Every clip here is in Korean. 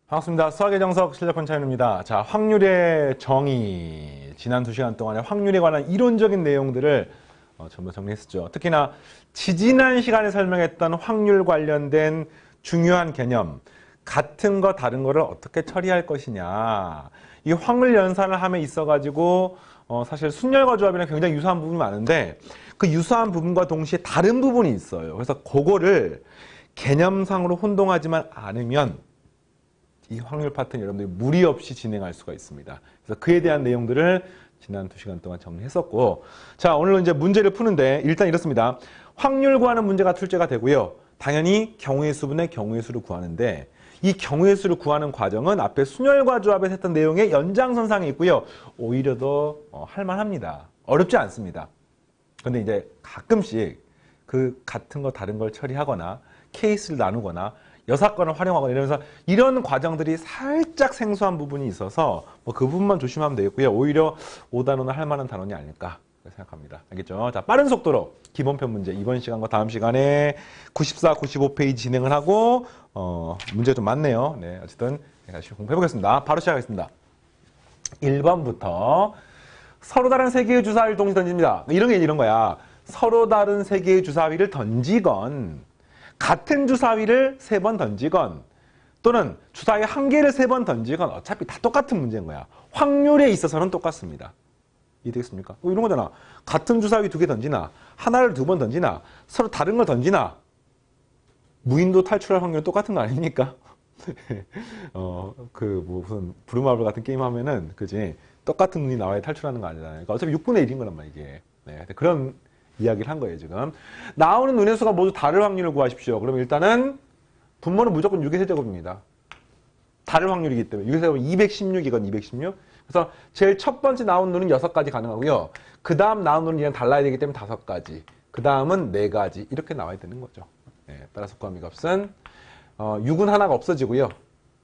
반갑습니다. 수학의 정석 실력권 차윤입니다. 자, 확률의 정의. 지난 2시간 동안에 확률에 관한 이론적인 내용들을 전부 정리했었죠. 특히나 지지난 시간에 설명했던 확률 관련된 중요한 개념, 같은 거 다른 거를 어떻게 처리할 것이냐. 이 확률 연산을 함에 있어가지고 사실 순열과 조합이랑 굉장히 유사한 부분이 많은데 그 유사한 부분과 동시에 다른 부분이 있어요. 그래서 그거를 개념상으로 혼동하지만 않으면 이 확률 파트는 여러분들이 무리 없이 진행할 수가 있습니다. 그래서 그에 대한 내용들을 지난 2시간 동안 정리했었고, 자, 오늘은 이제 문제를 푸는데 일단 이렇습니다. 확률 구하는 문제가 출제가 되고요. 당연히 경우의 수분의 경우의 수를 구하는데 이 경우의 수를 구하는 과정은 앞에 순열과 조합에서 했던 내용의 연장선상에 있고요. 오히려 더 할만합니다. 어렵지 않습니다. 근데 이제 가끔씩 그 같은 거 다른 걸 처리하거나 케이스를 나누거나 여사건을 활용하거나 이러면서 이런 과정들이 살짝 생소한 부분이 있어서 그 부분만 조심하면 되겠고요. 오히려 5단원을 할 만한 단원이 아닐까 생각합니다. 알겠죠? 자, 빠른 속도로 기본편 문제 이번 시간과 다음 시간에 94, 95페이지 진행을 하고 문제가 좀 많네요. 네, 어쨌든 다시 공부해 보겠습니다. 바로 시작하겠습니다. 1번부터 서로 다른 세 개의 주사위를 동시에 던집니다. 이런 거야. 서로 다른 세 개의 주사위를 던지건 같은 주사위를 3번 던지건 또는 주사위 1개를 3번 던지건 어차피 다 똑같은 문제인 거야. 확률에 있어서는 똑같습니다. 이해되겠습니까? 이런 거잖아. 같은 주사위 2개 던지나 하나를 2번 던지나 서로 다른 걸 던지나 무인도 탈출할 확률은 똑같은 거 아닙니까? 무슨 브루마블 같은 게임 하면은 그지 똑같은 눈이 나와야 탈출하는 거 아니잖아요. 그러니까 어차피 6분의 1인 거란 말이야 이게. 네, 그런 이야기를 한 거예요 지금. 나오는 눈의 수가 모두 다를 확률을 구하십시오. 그러면 일단은 분모는 무조건 6의 세제곱입니다. 다를 확률이기 때문에 6의 세제곱은 216이건 216. 그래서 제일 첫 번째 나온 눈은 6가지 가능하고요. 그 다음 나온 눈은 그냥 달라야 되기 때문에 5가지. 그 다음은 4가지. 이렇게 나와야 되는 거죠. 네, 따라서 구함의 값은 6은 하나가 없어지고요.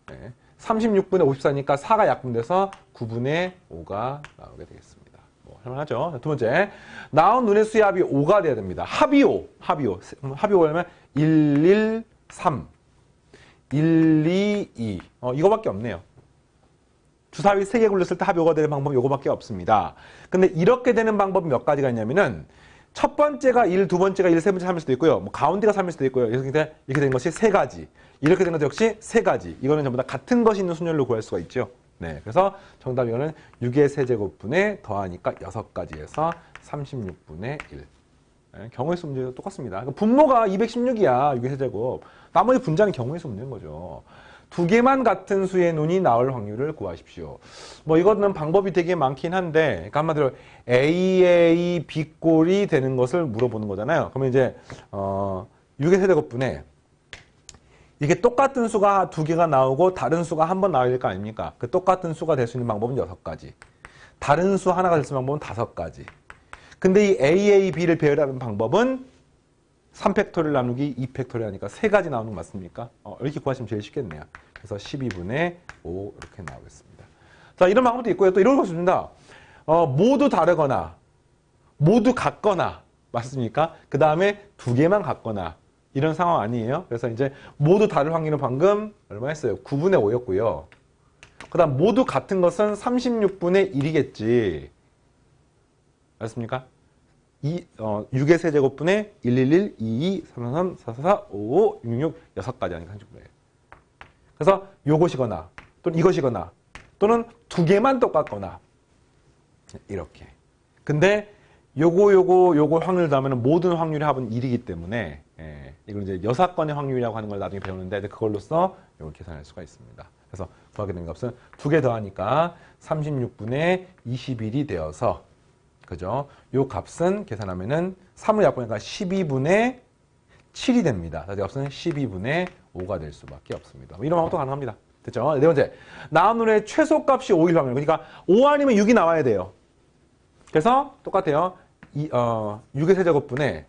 네, 36분의 54니까 4가 약분돼서 9분의 5가 나오게 되겠습니다. 할만하죠. 두 번째, 나온 눈의 수의 합이 5가 돼야 됩니다. 합이 5. 합이 5면 1, 1, 3, 1, 2, 2. 이거밖에 없네요. 주사위 3개 굴렸을 때 합이 5가 되는 방법은 이거밖에 없습니다. 근데 이렇게 되는 방법이 몇 가지가 있냐면은 첫 번째가 1, 두 번째가 1, 세 번째 3일 수도 있고요. 가운데가 3일 수도 있고요. 이렇게 된 것이 3가지. 이렇게 된 것도 역시 3가지. 이거는 전부 다 같은 것이 있는 순열로 구할 수가 있죠. 네, 그래서 정답 이거는 6의 세제곱분에 더하니까 6가지에서 36분의 1. 네, 경우의 수 문제도 똑같습니다. 그러니까 분모가 216이야, 6의 세제곱. 나머지 분자는 경우의 수 문제인 거죠. 2개만 같은 수의 눈이 나올 확률을 구하십시오. 이거는 방법이 되게 많긴 한데, 그러니까 한마디로 AA, B꼴이 되는 것을 물어보는 거잖아요. 그러면 이제 6의 세제곱분에 이게 똑같은 수가 2개가 나오고 다른 수가 한 번 나와야 될 거 아닙니까? 그 똑같은 수가 될 수 있는 방법은 6가지. 다른 수 하나가 될 수 있는 방법은 5가지. 근데 이 A, B를 배열하는 방법은 3팩토리얼 나누기 2팩토리얼 하니까 3가지 나오는 거 맞습니까? 이렇게 구하시면 제일 쉽겠네요. 그래서 12분의 5 이렇게 나오겠습니다. 자, 이런 방법도 있고요. 또 이런 거 있습니다. 모두 다르거나 모두 같거나 맞습니까? 그 다음에 2개만 같거나 이런 상황 아니에요? 그래서 이제 모두 다를 확률은 방금 얼마 했어요? 9분의 5였고요. 그 다음 모두 같은 것은 36분의 1이겠지. 알았습니까? 6의 세제곱분의 111, 22, 33, 444, 55, 66, 6가지 하니까 36분의 1. 그래서 요것이거나 또는 이것이거나 또는 2개만 똑같거나 이렇게. 근데 요거 확률 더하면 모든 확률의 합은 1이기 때문에 이걸 이제 6건의 확률이라고 하는 걸 나중에 배우는데 그걸로써 이걸 계산할 수가 있습니다. 그래서 구하게 되는 값은 2개 더하니까 36분의 21이 되어서 그죠? 요 값은 계산하면은 3을 약분하니까 12분의 7이 됩니다. 이 값은 12분의 5가 될 수밖에 없습니다. 이런 방법도 가능합니다. 됐죠? 네 번째, 나온 눈의 최소값이 5일 확률. 그러니까 5 아니면 6이 나와야 돼요. 그래서 똑같아요. 6의 세제곱분에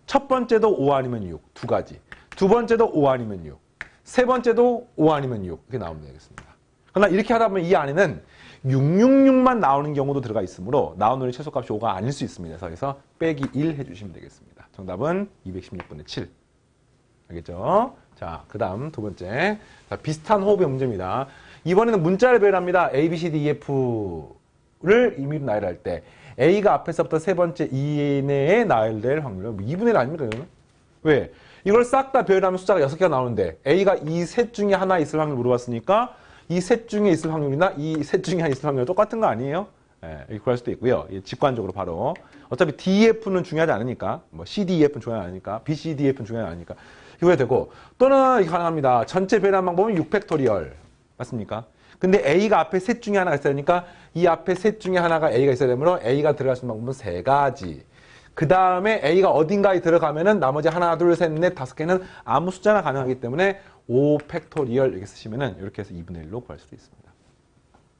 첫 번째도 5 아니면 6, 2가지. 두 번째도 5 아니면 6. 세 번째도 5 아니면 6. 이렇게 나오면 되겠습니다. 그러나 이렇게 하다 보면 이 안에는 666만 나오는 경우도 들어가 있으므로 나온 눈의 최소값이 5가 아닐 수 있습니다. 그래서 빼기 1 해주시면 되겠습니다. 정답은 216분의 7. 알겠죠? 자, 그 다음 두 번째. 자, 비슷한 호흡의 문제입니다. 이번에는 문자를 배열합니다. A, B, C, D, E, F를 임의로 나열할 때 A가 앞에서부터 세 번째 이내에 나열될 확률은 2분의 1 아닙니까? 이거는? 왜? 이걸 싹 다 배열하면 숫자가 6개가 나오는데 A가 이 셋 중에 하나 있을 확률 물어봤으니까 이 셋 중에 있을 확률이나 이 셋 중에 하나 있을 확률이 똑같은 거 아니에요? 예, 이렇게 구할 수도 있고요. 직관적으로 바로. 어차피 DEF는 중요하지 않으니까, 뭐 CDEF는 중요하지 않으니까, BCDEF는 중요하지 않으니까 이거 해도 되고, 또는 이게 가능합니다. 전체 배열한 방법은 6팩토리얼. 맞습니까? 근데 A가 앞에 셋 중에 하나가 있어야 되니까 이 앞에 셋 중에 하나가 A가 있어야 되므로 A가 들어갈 수 있는 방법은 3가지. 그 다음에 A가 어딘가에 들어가면은 나머지 하나, 둘, 셋, 넷, 5개는 아무 숫자나 가능하기 때문에 5팩토리얼 이렇게 쓰시면은 이렇게 해서 2분의 1로 구할 수도 있습니다.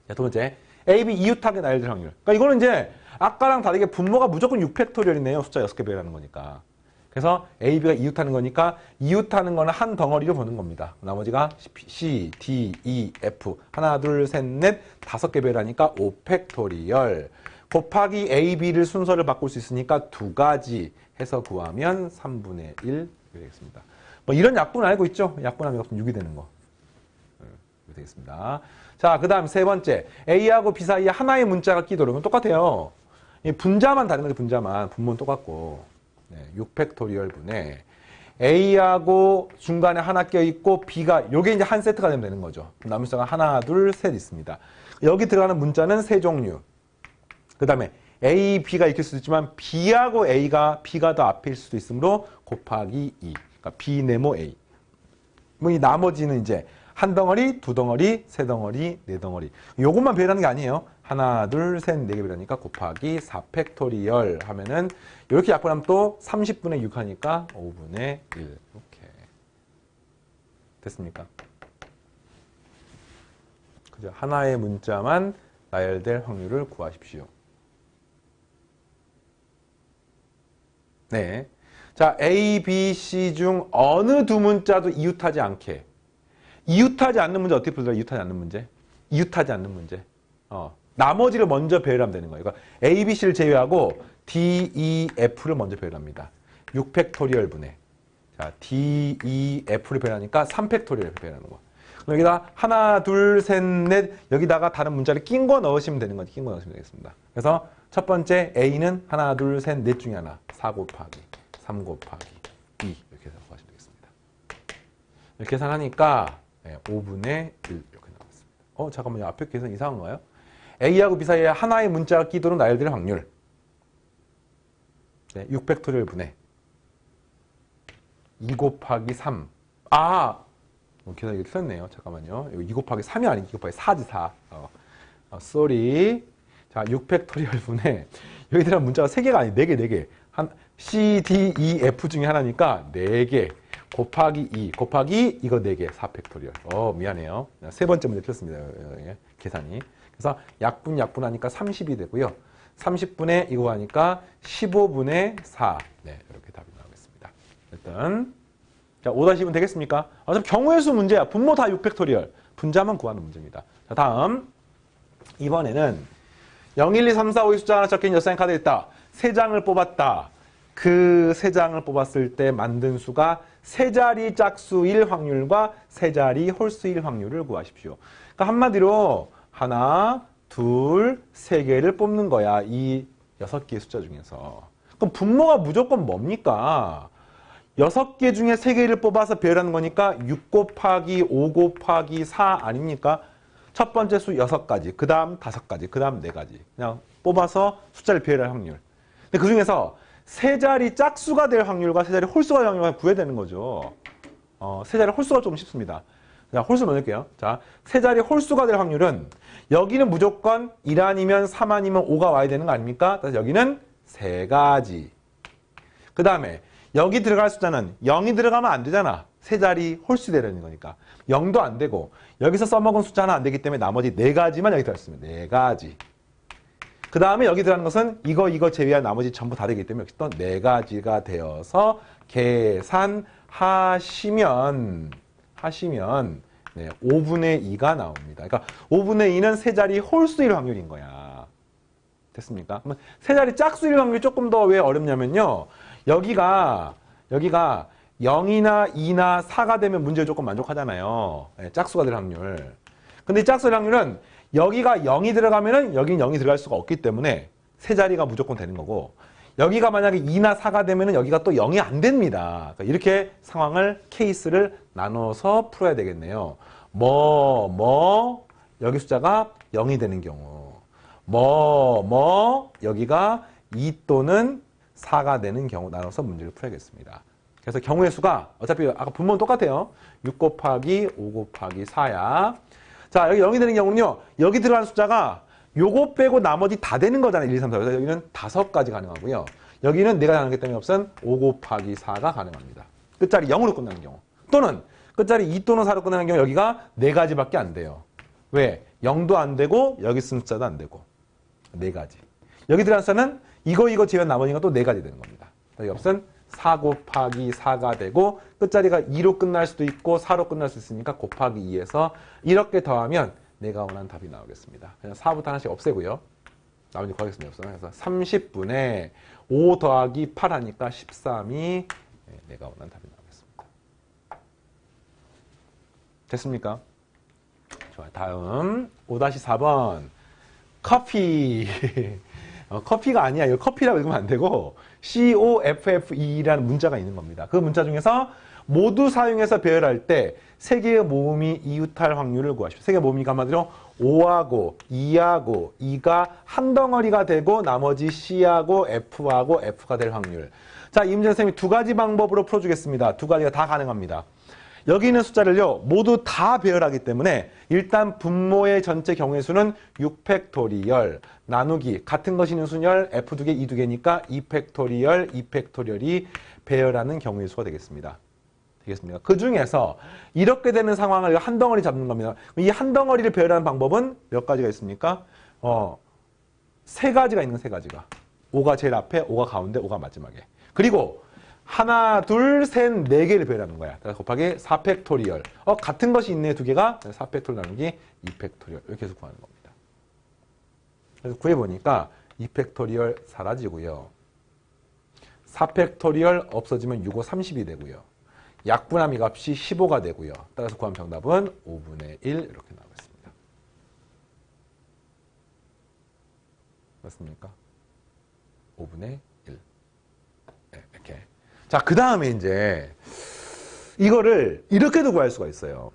자, 두 번째. A, B 이웃하게 나열될 확률. 그러니까 이거는 이제 아까랑 다르게 분모가 무조건 6팩토리얼이네요. 숫자 6개 배열하는 거니까. 그래서 A, B가 이웃하는 거니까 이웃하는 거는 한 덩어리로 보는 겁니다. 나머지가 C, D, E, F 하나, 둘, 셋, 넷 5개 배열하니까 5팩토리얼 곱하기 A, B를 순서를 바꿀 수 있으니까 2가지 해서 구하면 3분의 1 되겠습니다. 뭐 이런 약분 알고 있죠? 약분하면 6이 되는 거. 이렇게 되겠습니다. 자, 그 다음 세 번째. A하고 B 사이에 하나의 문자가 끼도록. 이건 똑같아요. 분자만 다른 거죠, 분자만. 분모는 똑같고. 네, 6팩토리얼 분의 A하고 중간에 하나 껴있고 B가, 요게 이제 한 세트가 되면 되는 거죠. 남은 숫자가 하나, 둘, 셋 있습니다. 여기 들어가는 문자는 세 종류. 그 다음에 A, B가 있을 수도 있지만 B하고 B가 더 앞일 수도 있으므로 곱하기 2. 그러니까 B 네모 A. 뭐 이 나머지는 이제 한 덩어리, 두 덩어리, 세 덩어리, 네 덩어리. 요것만 배열하는 게 아니에요. 하나, 둘, 셋, 네 개 배열하니까 곱하기 4팩토리얼 하면은 이렇게 약분하면 또 30분의 6 하니까 5분의 1. 이렇게. 됐습니까? 그죠? 하나의 문자만 나열될 확률을 구하십시오. 네. 자, A, B, C 중 어느 두 문자도 이웃하지 않게. 이웃하지 않는 문제 어떻게 풀더라? 이웃하지 않는 문제? 이웃하지 않는 문제. 나머지를 먼저 배열하면 되는 거예요. 그러니까 A, B, C를 제외하고 D, E, F를 먼저 배열합니다. 6팩토리얼 분의. 자, D, E, F를 배열하니까 3팩토리얼 배열하는 거. 그럼 여기다 하나, 둘, 셋, 넷 여기다가 다른 문자를 낀 거 넣으시면 되는 거지. 낀 거 넣으시면 되겠습니다. 그래서 첫 번째 A는 하나, 둘, 셋, 넷 중에 하나. 4 곱하기 3 곱하기 2 이렇게 해서 구하시면 되겠습니다. 이렇게 계산하니까 5분의 1 이렇게 나왔습니다. 잠깐만요. 앞에 계산 이상한가요? A하고 B 사이에 하나의 문자가 끼도록 나열될 확률. 네, 6팩토리얼 분의 2 곱하기 3. 계산 이게 틀렸네요. 잠깐만요. 이거 2 곱하기 3이 아니고 2 곱하기 4지 4. 쏘리. 자, 6팩토리얼 분의 여기 들어간 문자가 3개가 아니 4개, 4개. C, D, E, F 중에 하나니까 4개. 곱하기 2, 곱하기 이거 4개, 4팩토리얼. 미안해요. 세 번째 문제 틀렸습니다. 계산이. 그래서 약분하니까 30이 되고요. 30분의 이거 하니까 15분의 4. 네, 이렇게 답이 나오겠습니다. 일단 자, 5-2분 되겠습니까? 어차피 경우의 수 문제야. 분모 다 6팩토리얼. 분자만 구하는 문제입니다. 자, 다음. 이번에는 0, 1, 2, 3, 4, 5 이 숫자 하나 적힌 엿사인 카드 있다. 3장을 뽑았다. 그 3장을 뽑았을 때 만든 수가 세 자리 짝수일 확률과 세 자리 홀수일 확률을 구하십시오. 그러니까 한마디로 하나, 둘, 세 개를 뽑는 거야. 이 6개의 숫자 중에서. 그럼 분모가 무조건 뭡니까? 6개 중에 3개를 뽑아서 배열하는 거니까 6 곱하기 5 곱하기 4 아닙니까? 첫 번째 수 6가지, 그 다음 5가지, 그 다음 4가지. 그냥 뽑아서 숫자를 배열할 확률. 근데 그 중에서 세 자리 짝수가 될 확률과 세 자리 홀수가 될 확률을 구해야 되는 거죠. 세 자리 홀수가 좀 쉽습니다. 자, 홀수 넣을게요. 자, 세 자리 홀수가 될 확률은 여기는 무조건 1 아니면 3 아니면 5가 와야 되는 거 아닙니까? 그래서 여기는 3가지. 그 다음에 여기 들어갈 숫자는 0이 들어가면 안 되잖아. 세 자리 홀수 되려는 거니까. 0도 안 되고 여기서 써먹은 숫자 하나 안 되기 때문에 나머지 4가지만 여기 들어있습니다. 4가지. 그 다음에 여기 들어가는 것은 이거 제외한 나머지 전부 다 되기 때문에 역시 또 4가지가 되어서 계산하시면 5분의 2가 나옵니다. 그러니까 5분의 2는 세 자리 홀수일 확률인 거야. 됐습니까? 그러면 세 자리 짝수일 확률이 조금 더 왜 어렵냐면요. 여기가 0이나 2나 4가 되면 문제 조건 만족하잖아요. 네, 짝수가 될 확률. 근데 이 짝수 될 확률은 여기가 0이 들어가면은 여긴 0이 들어갈 수가 없기 때문에 세 자리가 무조건 되는 거고, 여기가 만약에 2나 4가 되면은 여기가 또 0이 안 됩니다. 그러니까 이렇게 상황을, 케이스를 나눠서 풀어야 되겠네요. 여기 숫자가 0이 되는 경우, 여기가 2 또는 4가 되는 경우 나눠서 문제를 풀어야겠습니다. 그래서 경우의 수가 어차피 아까 분모는 똑같아요. 6 곱하기 5 곱하기 4야. 자, 여기 0이 되는 경우는요, 여기 들어가는 숫자가 요거 빼고 나머지 다 되는 거잖아요. 1, 2, 3, 4. 그래서 여기는 5가지 가능하고요. 여기는 내가 가능하기 때문에 없은 5 곱하기 4가 가능합니다. 끝자리 0으로 끝나는 경우. 또는 끝자리 2 또는 4로 끝나는 경우 여기가 4가지밖에 안 돼요. 왜? 0도 안 되고 여기 쓴 숫자도 안 되고 4가지. 여기 들어간 숫자는 이거 제외한 나머지가 또 4가지 되는 겁니다. 여기 없은 4 곱하기 4가 되고 끝자리가 2로 끝날 수도 있고 4로 끝날 수 있으니까 곱하기 2에서 이렇게 더하면 내가 원하는 답이 나오겠습니다. 그냥 4부터 하나씩 없애고요. 나머지 구하겠습니다. 그래서 30분의 5 더하기 8 하니까 13이 내가 원하는 답이 나오겠습니다. 됐습니까? 좋아요. 다음 5-4번 커피. 커피가 아니야. 이거 커피라고 읽으면 안 되고 COFFE라는 문자가 있는 겁니다. 그 문자 중에서 모두 사용해서 배열할 때 세 개의 모음이 이웃할 확률을 구하십시오. 세 개의 모음이니까 한마디로 5하고 2하고 2가 한 덩어리가 되고 나머지 C하고 F하고 F가 될 확률. 자, 이 문제는 선생님이 2가지 방법으로 풀어주겠습니다. 2가지가 다 가능합니다. 여기 있는 숫자를요, 모두 다 배열하기 때문에 일단 분모의 전체 경우의 수는 6팩토리얼 나누기 같은 것이 있는 순열 F2개, E2개니까 2팩토리얼, 2팩토리얼이 배열하는 경우의 수가 되겠습니다. 되겠습니까? 그 중에서 이렇게 되는 상황을 한 덩어리 잡는 겁니다. 이 한 덩어리를 배열하는 방법은 몇 가지가 있습니까? 3가지가 있는 3가지가. 5가 제일 앞에, 5가 가운데, 5가 마지막에. 그리고 하나, 둘, 셋, 4개를 배열하는 거야. 곱하기 4팩토리얼. 같은 것이 있네, 2개가. 4팩토리얼 나누기 2팩토리얼. 이렇게 해서 구하는 겁니다. 그래서 구해보니까 2팩토리얼 사라지고요. 4팩토리얼 없어지면 6, 5, 30이 되고요. 약분함 이 값이 15가 되고요. 따라서 구한 정답은 5분의 1 이렇게 나오겠습니다. 맞습니까? 5분의 1. 네, 이렇게. 자, 그 다음에 이제 이거를 이렇게도 구할 수가 있어요.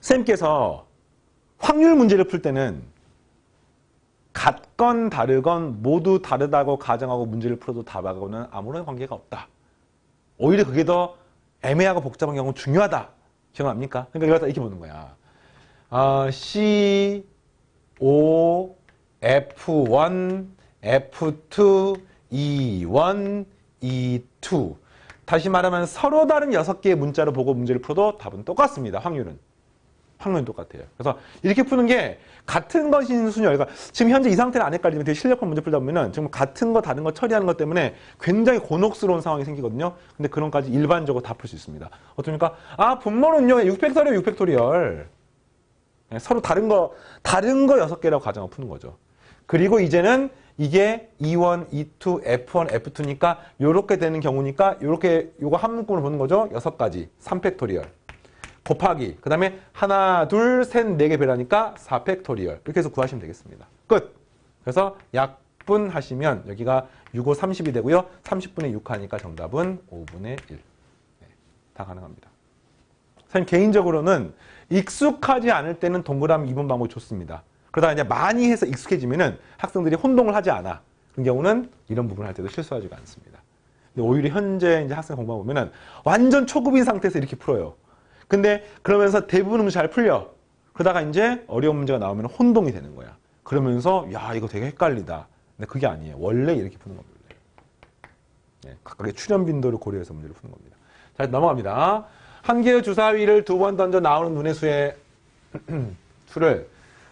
선생님께서 확률 문제를 풀 때는 같건 다르건 모두 다르다고 가정하고 문제를 풀어도 답하고는 아무런 관계가 없다. 오히려 그게 더 애매하고 복잡한 경우는 중요하다. 기억납니까? 그러니까 이렇게 보는 거야. C, O, F1, F2, E1, E2. 다시 말하면 서로 다른 6개의 문자를 보고 문제를 풀어도 답은 똑같습니다. 확률은 똑같아요. 그래서 이렇게 푸는 게 같은 것인 순열. 그러니까 지금 현재 이 상태는 안 헷갈리면 되게 실력한 문제 풀다 보면은 지금 같은 거 다른 거 처리하는 것 때문에 굉장히 곤혹스러운 상황이 생기거든요. 근데 그런 까지 일반적으로 다 풀 수 있습니다. 어떻습니까? 분모는요, 6팩토리얼. 서로 다른 거 6개라고 가정하고 푸는 거죠. 그리고 이제는 이게 E1, E2, F1, F2니까 요렇게 되는 경우니까 요거 한 문구로 보는 거죠. 6가지. 3팩토리얼. 곱하기, 그 다음에 하나, 둘, 셋, 4개 배라니까 4팩토리얼. 이렇게 해서 구하시면 되겠습니다. 끝! 그래서 약분하시면 여기가 6, 5, 30이 되고요. 30분의 6 하니까 정답은 5분의 1. 네, 다 가능합니다. 선생님 개인적으로는 익숙하지 않을 때는 동그라미 2번 방법이 좋습니다. 그러다가 이제 많이 해서 익숙해지면은 학생들이 혼동을 하지 않아. 그런 경우는 이런 부분을 할 때도 실수하지가 않습니다. 근데 오히려 현재 이제 학생 공부하고 보면은 완전 초급인 상태에서 이렇게 풀어요. 근데 그러면서 대부분 문제 잘 풀려. 그러다가 이제 어려운 문제가 나오면 혼동이 되는 거야. 그러면서 야 이거 되게 헷갈리다. 근데 그게 아니에요. 원래 이렇게 푸는 겁니다. 네, 각각의 출현 빈도를 고려해서 문제를 푸는 겁니다. 자, 넘어갑니다. 한 개의 주사위를 2번 던져 나오는 눈의 수의 수를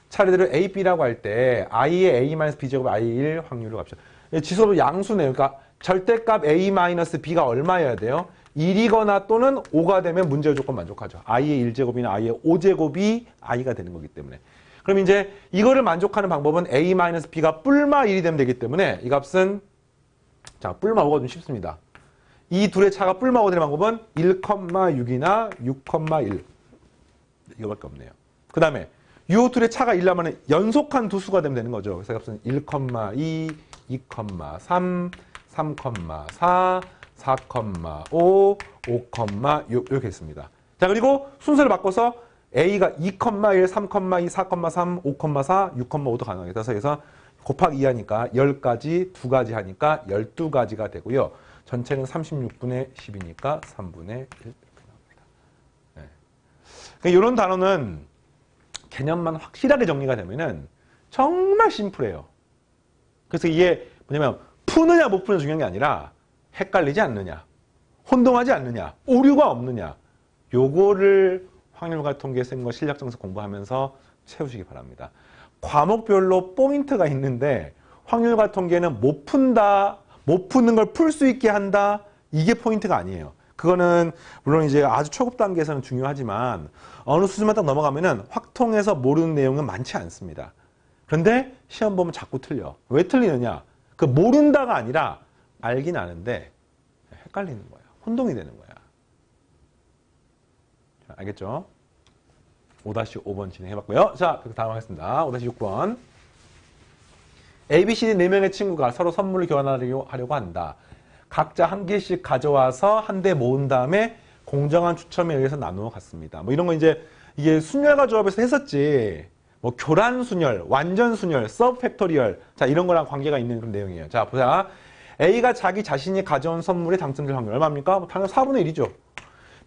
차례대로 A, B라고 할 때 I의 A-B제곱 I의 1 확률로 값이죠. 지수로 양수네요. 그러니까 절대값 A-B가 얼마여야 돼요? 1이거나 또는 5가 되면 문제 조건 만족하죠. I의 1제곱이나 I의 5제곱이 I가 되는 거기 때문에. 그럼 이제 이거를 만족하는 방법은 A-B가 뿔마 1이 되면 되기 때문에 이 값은 자 뿔마 5가 좀 쉽습니다. 이 둘의 차가 뿔마고 되는 방법은 1,6이나 6,1 이거밖에 없네요. 그 다음에 이 둘의 차가 1라면 연속한 두 수가 되면 되는 거죠. 그래서 값은 1,2, 2,3, 3,4, 4,5, 5,6 이렇게 있습니다. 자, 그리고 순서를 바꿔서 A가 2,1, 3,2, 4,3, 5,4, 6,5도 가능하겠다. 그래서 곱하기 2 하니까 10가지, 2가지 하니까 12가지가 되고요. 전체는 36분의 10이니까 3분의 1 이렇게 나옵니다. 네. 그러니까 이런 단어는 개념만 확실하게 정리가 되면은 정말 심플해요. 그래서 이게 뭐냐면 푸느냐 못 푸느냐 중요한 게 아니라 헷갈리지 않느냐, 혼동하지 않느냐, 오류가 없느냐, 요거를 확률과 통계 쓴 거 실력 정석 공부하면서 채우시기 바랍니다. 과목별로 포인트가 있는데 확률과 통계는 못 푼다, 못 푸는 걸 풀 수 있게 한다, 이게 포인트가 아니에요. 그거는 물론 이제 아주 초급 단계에서는 중요하지만 어느 수준만 딱 넘어가면은 확통해서 모르는 내용은 많지 않습니다. 그런데 시험 보면 자꾸 틀려. 왜 틀리느냐? 그 모른다가 아니라 알긴 아는데 헷갈리는 거야. 혼동이 되는 거야. 자, 알겠죠? 5-5번 진행해봤고요. 자, 다음 하겠습니다. 5-6번. A, B, C, D 4명의 친구가 서로 선물을 교환하려고 한다. 각자 한 개씩 가져와서 한 대 모은 다음에 공정한 추첨에 의해서 나누어 갔습니다. 뭐 이런 거 이제 이게 순열과 조합에서 했었지. 뭐 교란 순열, 완전 순열, 서브 팩토리얼. 자, 이런 거랑 관계가 있는 그런 내용이에요. 자, 보자. A가 자기 자신이 가져온 선물에 당첨될 확률 얼마입니까? 뭐 당연히 4분의 1이죠.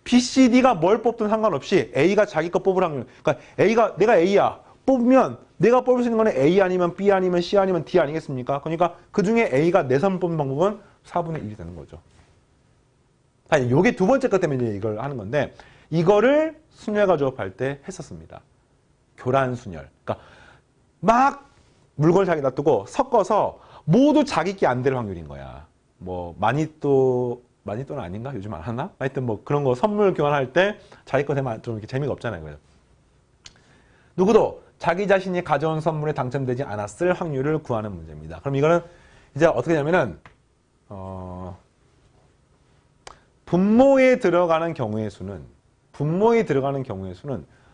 B, C, D가 뭘 뽑든 상관없이 A가 자기 거 뽑을 확률. 그러니까 내가 A야. 뽑으면 내가 뽑을 수 있는 거는 A 아니면 B 아니면 C 아니면 D 아니겠습니까? 그러니까 그 중에 A가 내 선물 뽑는 방법은 4분의 1이 되는 거죠. 아니, 요게 두 번째 것 때문에 이제 이걸 하는 건데 이거를 순열과 조합할 때 했었습니다. 교란 순열. 그러니까 막 물건을 자기 놔두고 섞어서 모두 자기께 안 될 확률인 거야. 뭐 마니또는 아닌가? 요즘 안 하나? 하여튼 뭐 그런 거 선물 교환할 때 자기 거 되면 좀 이렇게 재미가 없잖아요. 그죠? 누구도 자기 자신이 가져온 선물에 당첨되지 않았을 확률을 구하는 문제입니다. 그럼 이거는 이제 어떻게 되냐면은 분모에 들어가는 경우의 수는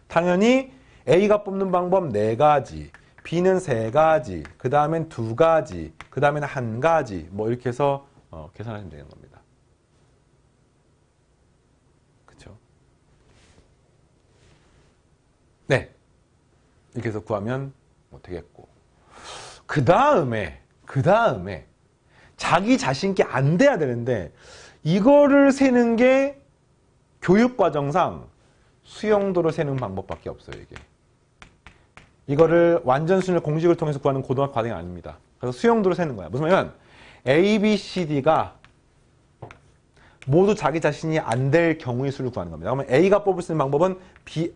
당연히 A가 뽑는 방법 4가지, B는 3가지, 그 다음엔 2가지, 그 다음에는 1가지 뭐 이렇게 해서 계산하시면 되는 겁니다. 그렇죠? 네. 이렇게 해서 구하면 뭐 되겠고 그 다음에 자기 자신께 안 돼야 되는데 이거를 세는 게 교육과정상 수용도로 세는 방법밖에 없어요. 이거를 완전순열 공식을 통해서 구하는 고등학교 과정이 아닙니다. 그래서 수용도로 세는 거야. 무슨 말이냐면 A, B, C, D가 모두 자기 자신이 안 될 경우의 수를 구하는 겁니다. 그러면 A가 뽑을 수 있는 방법은 B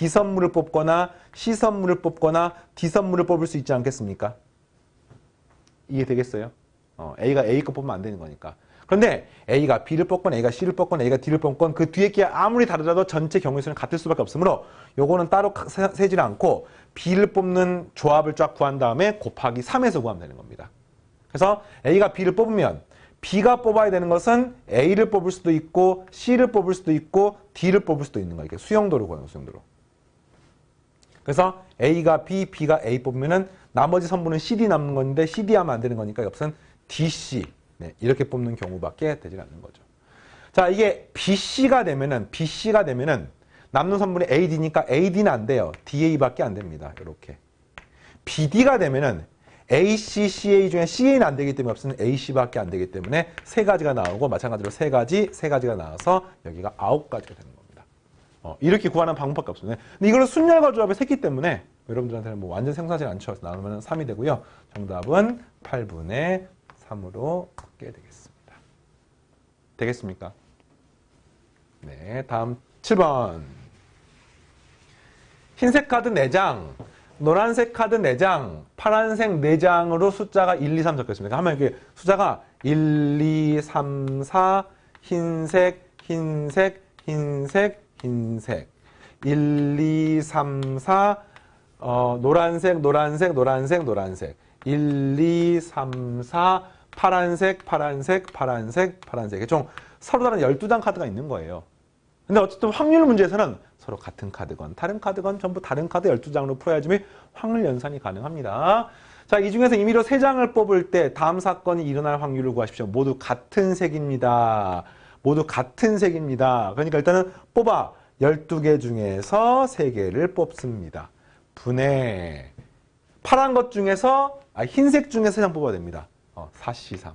선물을 뽑거나 C 선물을 뽑거나 D 선물을 뽑을 수 있지 않겠습니까? 이해되겠어요? A가 A 거 뽑으면 안 되는 거니까. 그런데 A가 B를 뽑건 A가 C를 뽑건 A가 D를 뽑건 그 뒤에 게 아무리 다르더라도 전체 경우의 수는 같을 수밖에 없으므로 요거는 따로 세지 않고 B를 뽑는 조합을 쫙 구한 다음에 곱하기 3에서 구하면 되는 겁니다. 그래서 A가 B를 뽑으면 B가 뽑아야 되는 것은 A를 뽑을 수도 있고 C를 뽑을 수도 있고 D를 뽑을 수도 있는 거예요. 이게 수용도로 구하는 수용도로. 그래서 A가 B, B가 A 뽑으면은 나머지 선분은 CD 남는 건데 CD 하면 안 되는 거니까 옆선 DC 네, 이렇게 뽑는 경우밖에 되지 않는 거죠. 자, 이게 BC가 되면은 남는 선분이 AD니까 AD는 안 돼요. DA밖에 안 됩니다. 이렇게. BD가 되면은 AC, CA 중에 CA는 안 되기 때문에 없으면 AC밖에 안 되기 때문에 3가지가 나오고 마찬가지로 3가지가 나와서 여기가 9가지가 되는 겁니다. 이렇게 구하는 방법밖에 없습니다. 근데 이걸 순열과 조합에 샜기 때문에 여러분들한테는 뭐 완전 생소하지 않죠. 나누면 3이 되고요. 정답은 8분의 3으로 받게 되겠습니다. 되겠습니까? 네, 다음 7번. 흰색 카드 4장, 노란색 카드 4장, 파란색 4장으로 숫자가 1, 2, 3 적혀 있습니다. 하면 이렇게 숫자가 1, 2, 3, 4, 흰색, 흰색, 흰색, 흰색. 1, 2, 3, 4, 노란색, 노란색, 노란색, 노란색. 1, 2, 3, 4, 파란색, 파란색, 파란색, 파란색. 좀 서로 다른 12장 카드가 있는 거예요. 근데 어쨌든 확률 문제에서는 서로 같은 카드건 다른 카드건 전부 다른 카드 12장으로 풀어야지 확률 연산이 가능합니다. 자, 이 중에서 임의로 3장을 뽑을 때 다음 사건이 일어날 확률을 구하십시오. 모두 같은 색입니다. 모두 같은 색입니다. 그러니까 일단은 뽑아 12개 중에서 3개를 뽑습니다. 분해. 파란 것 중에서 흰색 중에서 3장 뽑아야 됩니다. 4C3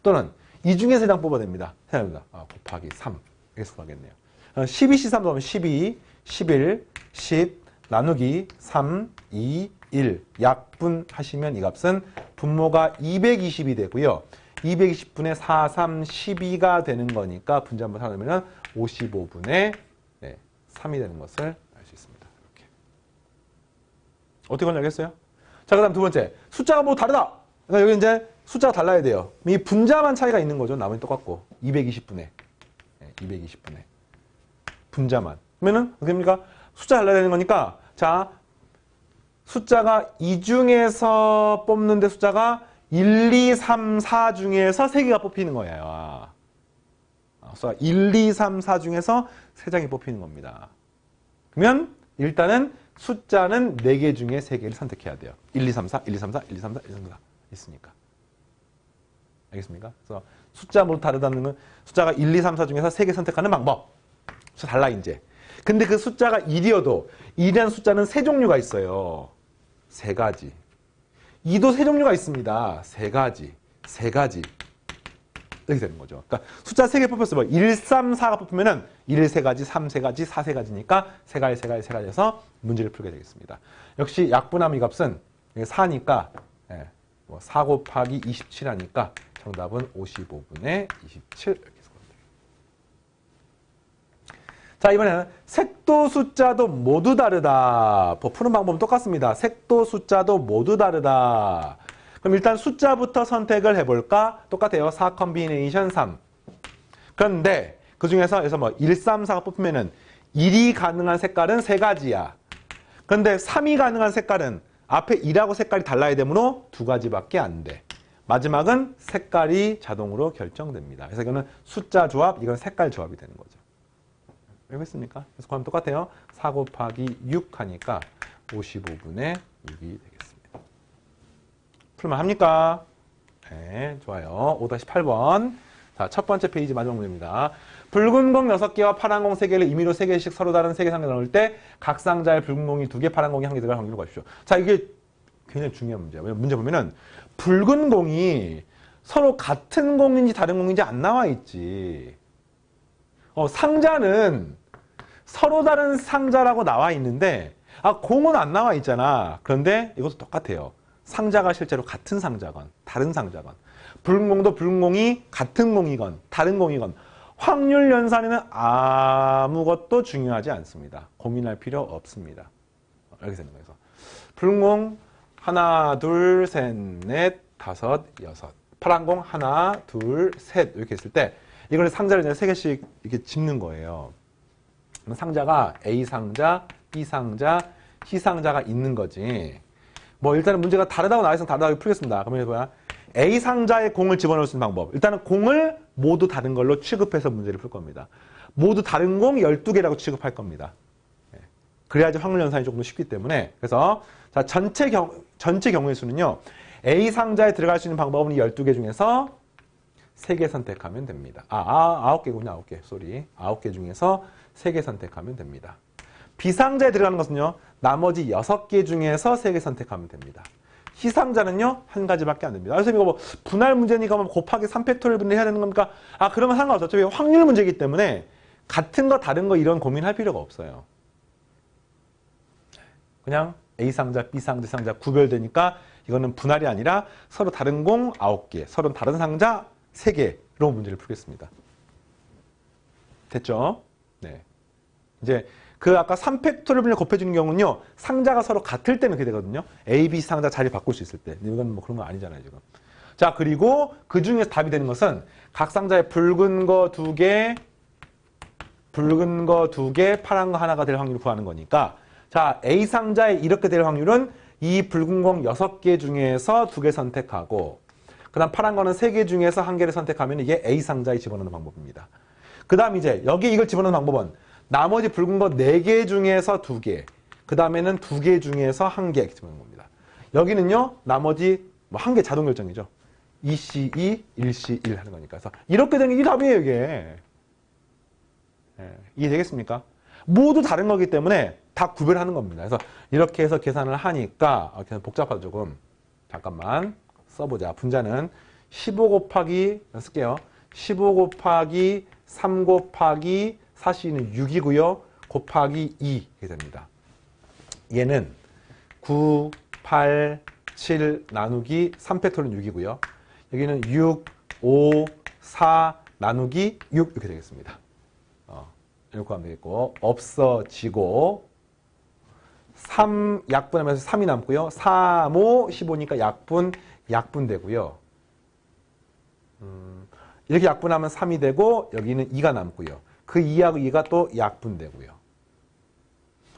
또는 이 중에 3장 뽑아야 됩니다. 생각합니다. 곱하기 3 이렇게 구하겠네요. 12C3 넣으면 12, 11, 10 나누기 3, 2, 1 약분하시면 이 값은 분모가 220이 되고요. 220분의 4, 3, 12가 되는 거니까 분자 한번 사놓으면 55분의 3이 되는 것을 알 수 있습니다. 이렇게. 어떻게 건너겠어요? 자, 그 다음 두 번째. 숫자가 뭐 다르다. 그러니까 여기 이제 숫자가 달라야 돼요. 이 분자만 차이가 있는 거죠. 나머지 똑같고. 220분의. 220분의. 분자만. 그러면은, 어떻게 됩니까? 숫자 달라야 되는 거니까. 자, 숫자가 이 중에서 뽑는데 숫자가 1, 2, 3, 4 중에서 3개가 뽑히는 거예요. 1, 2, 3, 4 중에서 3장이 뽑히는 겁니다. 그러면 일단은 숫자는 4개 중에 3개를 선택해야 돼요. 1, 2, 3, 4, 1, 2, 3, 4, 1, 2, 3, 4, 1, 2, 3, 4 있으니까. 알겠습니까? 그래서 숫자 모두 다르다는 건 숫자가 1, 2, 3, 4 중에서 3개 선택하는 방법. 숫자 달라 이제. 근데 그 숫자가 1이어도 1이라는 숫자는 3종류가 있어요. 3가지. 2도 3종류가 있습니다. 3가지. 3가지. 이렇게 되는 거죠. 그러니까 숫자 3개 뽑혔어요. 1, 3, 4가 뽑히면은 1, 3가지, 3, 3가지, 4, 3가지니까 3가지, 3가지, 3가지 해서 문제를 풀게 되겠습니다. 역시 약분함 이 값은 4니까 4 곱하기 27 하니까 정답은 55분의 27 이렇게 해서 됩니다. 자, 이번에는 색도 숫자도 모두 다르다. 푸는 방법은 똑같습니다. 색도 숫자도 모두 다르다. 그럼 일단 숫자부터 선택을 해볼까? 똑같아요. 4 컨비네이션 3. 그런데 그 중에서 여기서 1, 3, 4가 뽑히면은 1이 가능한 색깔은 3가지야. 그런데 3이 가능한 색깔은 앞에 1하고 색깔이 달라야 되므로 2가지밖에 안 돼. 마지막은 색깔이 자동으로 결정됩니다. 그래서 이거는 숫자 조합, 이건 색깔 조합이 되는 거죠. 알겠습니까? 그래서 그럼 똑같아요. 4 곱하기 6 하니까 55분의 6이 되겠습니다. 풀만 합니까? 네, 좋아요. 5-8번. 자, 첫 번째 페이지 마지막 문제입니다. 붉은 공 6개와 파란 공 3개를 임의로 3개씩 서로 다른 3개 상자에 넣을 때 각 상자에 붉은 공이 2개, 파란 공이 1개 들어갈 확률을 구하십시오. 자, 이게 굉장히 중요한 문제예요. 문제 보면은 붉은 공이 서로 같은 공인지 다른 공인지 안 나와 있지. 상자는 서로 다른 상자라고 나와 있는데 공은 안 나와 있잖아. 그런데 이것도 똑같아요. 상자가 실제로 같은 상자건 다른 상자건 붉은 공도 붉은 공이 같은 공이건 다른 공이건 확률 연산에는 아무것도 중요하지 않습니다. 고민할 필요 없습니다. 이렇게 되는 거예요. 붉은 공 하나, 둘, 셋, 넷, 다섯, 여섯. 파란 공 하나, 둘, 셋 이렇게 했을 때 이걸 상자를 이제 3개씩 이렇게 짚는 거예요. 상자가 A 상자, B 상자, C 상자가 있는 거지. 일단은 문제가 다르다고 나와 있으면 다르다고 풀겠습니다. 그러면 A 상자에 공을 집어넣을 수 있는 방법. 일단은 공을 모두 다른 걸로 취급해서 문제를 풀 겁니다. 모두 다른 공 12개라고 취급할 겁니다. 그래야지 확률 연산이 조금 더 쉽기 때문에. 그래서 자, 전체 경우의 수는요. A 상자에 들어갈 수 있는 방법은 이 12개 중에서 3개 선택하면 됩니다. 9개군요. 9개. 쏘리. 9개 중에서 3개 선택하면 됩니다. B 상자에 들어가는 것은요. 나머지 6개 중에서 3개 선택하면 됩니다. C 상자는요. 1가지밖에 안 됩니다. 그래서 이거 분할 문제니까 곱하기 3팩토리얼 분해해야 되는 겁니까? 그러면 상관없어요. 어차피 확률 문제이기 때문에 같은 거 다른 거 이런 고민할 필요가 없어요. 그냥 A 상자, B 상자, C 상자 구별되니까 이거는 분할이 아니라 서로 다른 공 9개, 서로 다른 상자 3개로 문제를 풀겠습니다. 됐죠? 네. 이제 아까 3팩토리얼 분해 곱해주는 경우는요. 상자가 서로 같을 때는 그렇게 되거든요. A, B 상자 자리 바꿀 수 있을 때. 이건 그런 거 아니잖아요, 지금. 자, 그리고 그 중에서 답이 되는 것은 각 상자에 붉은 거 2개, 붉은 거 2개, 파란 거 하나가 될 확률을 구하는 거니까 자, A 상자에 이렇게 될 확률은 이 붉은 공 6개 중에서 2개 선택하고 그 다음 파란 거는 3개 중에서 한 개를 선택하면 이게 A 상자에 집어넣는 방법입니다. 그 다음 이제 여기 이걸 집어넣는 방법은 나머지 붉은 거 4개 중에서 2개, 그 다음에는 2개 중에서 1개 이렇게 집어넣는 겁니다. 여기는요, 나머지 뭐 1개 자동 결정이죠. 2C2, 1C1 하는 거니까. 그래서 이렇게 되는 게 답이에요, 이게. 예, 이해되겠습니까? 모두 다른 거기 때문에 다 구별하는 겁니다. 그래서 이렇게 해서 계산을 하니까 복잡하죠, 조금. 잠깐만 써보자. 분자는 15 곱하기, 쓸게요. 15 곱하기 3 곱하기 4C는 6이고요. 곱하기 2 이렇게 됩니다. 얘는 9, 8, 7 나누기 3팩토리는 6이고요. 여기는 6, 5, 4 나누기 6 이렇게 되겠습니다. 이렇게 하면 되겠고 없어지고 3 약분하면서 3이 남고요. 3, 5, 15니까 약분 되고요. 이렇게 약분하면 3이 되고 여기는 2가 남고요. 그 2하고 2가 또 약분되고요.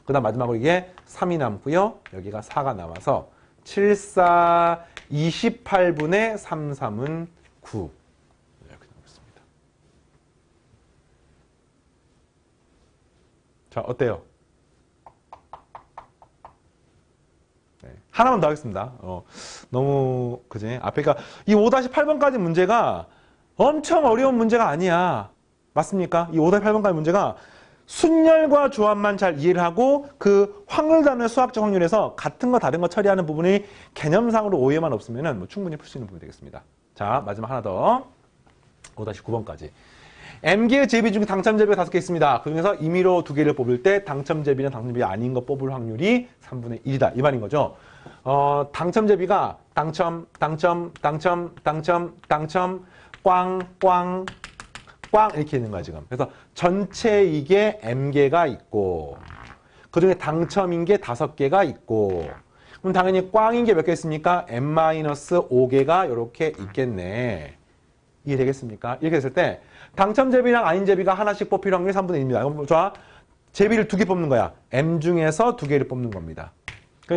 그 다음 마지막으로 이게 3이 남고요. 여기가 4가 남아서 7, 4, 28분의 3, 3은 9. 이렇게 나오겠습니다. 자, 어때요? 네, 하나만 더 하겠습니다. 너무, 그지? 앞에, 그러니까 이 5-8번까지 문제가 엄청 어려운 문제가 아니야. 맞습니까? 이 5-8번까지 문제가 순열과 조합만 잘 이해를 하고 그 확률 단위의 수학적 확률에서 같은 거 다른 거 처리하는 부분이 개념상으로 오해만 없으면 뭐 충분히 풀 수 있는 부분이 되겠습니다. 자, 마지막 하나 더. 5-9번까지. M개의 제비 중에 당첨제비가 5개 있습니다. 그 중에서 임의로 2개를 뽑을 때 당첨제비는 당첨제비 아닌 거 뽑을 확률이 3분의 1이다. 이 말인 거죠. 당첨제비가 당첨, 꽝 이렇게 있는 거야, 지금. 그래서 전체 이게 M개가 있고 그 중에 당첨인 게 5개가 있고 그럼 당연히 꽝인 게 몇 개 있습니까? M-5개가 이렇게 있겠네. 이해되겠습니까? 이렇게 됐을 때 당첨제비랑 아닌 제비가 하나씩 뽑힐 확률이 3분의 1입니다. 그럼 좋아. 제비를 2개 뽑는 거야. M 중에서 2개를 뽑는 겁니다.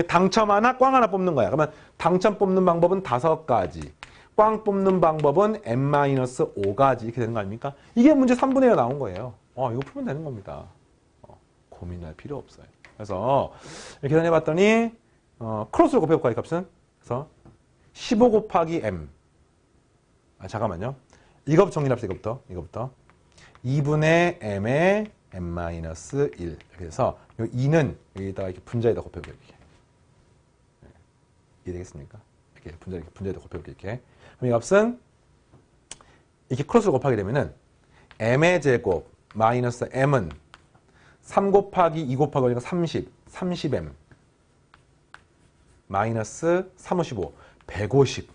당첨 하나, 꽝 하나 뽑는 거야. 그러면 당첨 뽑는 방법은 5가지. 꽝 뽑는 방법은 n-5가지 이렇게 되는 거 아닙니까? 이게 문제 3분의 1가 나온 거예요. 이거 풀면 되는 겁니다. 고민할 필요 없어요. 그래서 이렇게 계산해봤더니 크로스로 곱해볼까요, 이 값은? 그래서 15 곱하기 m. 잠깐만요. 이거부터 정리합시다. 이거부터. 2분의 m의 m-1 이렇게 해서 이 2는 여기다가 이렇게 분자에다 곱해볼게요. 이렇게. 이해되겠습니까? 이렇게 분자에다 곱해볼게요. 이렇게. 그럼 이 값은 이렇게 크로스로 곱하게 되면은 m의 제곱 마이너스 m은 3 곱하기 2 곱하기 5니까 30m 마이너스 3, 5, 15 150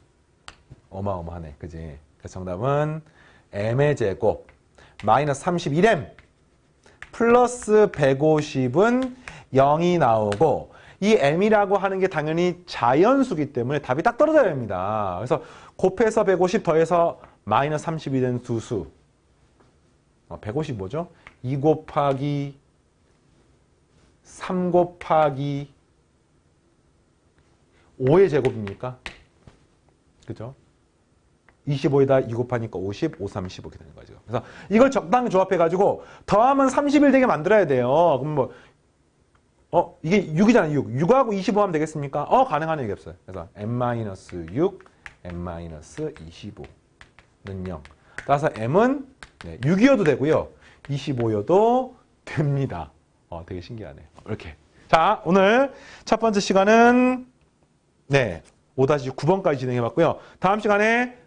어마어마하네. 그지? 그래서 정답은 m의 제곱 마이너스 31m 플러스 150은 0이 나오고 이 m이라고 하는 게 당연히 자연수기 때문에 답이 딱 떨어져야 됩니다. 그래서 곱해서 150 더해서 마이너스 30이 된 두 수. 150 뭐죠? 2 곱하기 3 곱하기 5의 제곱입니까? 그죠? 25에다 2 곱하니까 50, 5, 3, 15 이렇게 되는 거죠. 그래서 이걸 적당히 조합해가지고 더하면 31 되게 만들어야 돼요. 그럼 뭐 이게 6이잖아요. 6. 6하고 25 하면 되겠습니까? 가능한 얘기 없어요. 그래서 m-6, m-25는 0. 따라서 m은 6이어도 되고요. 25여도 됩니다. 되게 신기하네. 이렇게. 자, 오늘 첫 번째 시간은 5-9번까지 진행해봤고요. 다음 시간에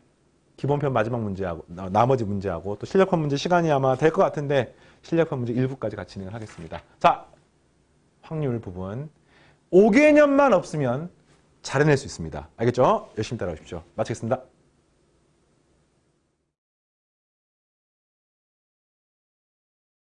기본편 마지막 문제하고 나머지 문제하고 또 실력편 문제 시간이 아마 될 것 같은데 실력편 문제 일부까지 같이 진행을 하겠습니다. 자, 확률 부분 5개념만 없으면 잘 해낼 수 있습니다. 알겠죠? 열심히 따라오십시오. 마치겠습니다.